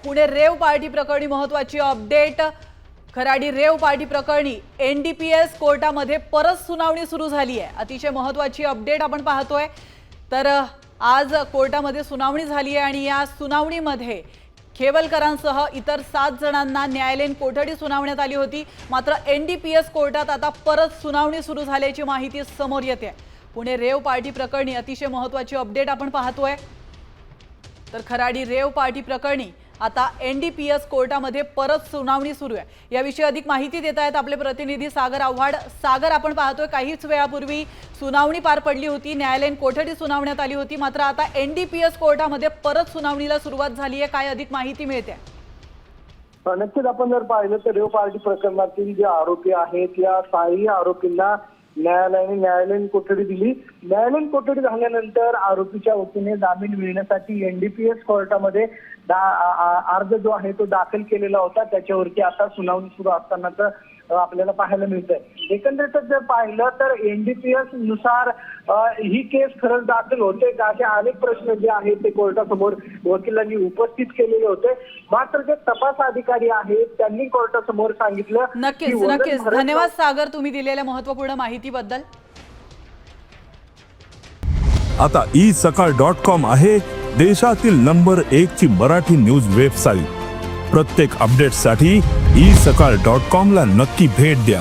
Pune rave party प्रकरणी महत्त्वाची update. Kharadi rave party प्रकरणी एनडीपीएस कोर्टामध्ये परत सुनावणी सुरू झाली आहे। अतिशय महत्त्वाची अपडेट आपण पाहतोय। तर आज कोर्टामध्ये सुनावणी झाली आहे आणि या सुनावणीमध्ये खेवलकरांसह इतर 7 जणांना न्यायालयीन कोठडी सुनावण्यात आली होती। मात्र एनडीपीएस कोर्टात आता परत सुनावणी सुरू झाल्याची माहिती समोर येते। पुणे रेव पार्टी प्रकरणी अतिशय महत्त्वाची अपडेट आपण पाहतोय। तर खराडी रेव पार्टी प्रकरणी आता एनडीपीएस कोर्टामध्ये परत सुनावणी सुरू आहे। याविषयी अधिक माहिती देत आहेत आपले प्रतिनिधी सागर आव्हाड। सागर, आपण पाहतोय काहीच वेळापूर्वी सुनावणी पार पडली होती, न्यायालयीन कोठडी सुनावण्यात आली होती, मात्र आता एनडीपीएस कोर्टामध्ये परत सुनावणीला सुरुवात झाली आहे। काय अधिक माहिती मिळते? नक्कीच आपण जर पाहिलं तर रेव पार्टी प्रकरणातील जे आरोपी आहेत या 6 आरोपींना न्यायालयाने न्यायालयीन कोठडी दिली। न्यायालयीन कोठडी झाल्यानंतर आरोपीच्या वतीने जामीन मिळण्यासाठी एनडीपीएस कोर्टामध्ये अर्ज जो आहे तो दाखल केलेला होता। त्याच्यावरती आता सुनावणी सुरू असतानाच आपल्याला पाहायला मिळतंय। एकंदरीतच जर पाहिलं तर एनडीपीएस नुसार ही केस खरंच दाखल होते का, असे अनेक प्रश्न जे आहेत ते कोर्टासमोर वकिलांनी उपस्थित केलेले होते। मात्र जे तपास अधिकारी आहेत त्यांनी कोर्टासमोर सांगितलं। नक्कीच धन्यवाद सागर, तुम्ही दिलेल्या महत्त्वपूर्ण माहितीबद्दल। आता isakal.com आहे देशातील नंबर 1 ची मराठी न्यूज वेबसाईट। प्रत्येक अपडेटसाठी isakal.com ला नक्की भेट द्या।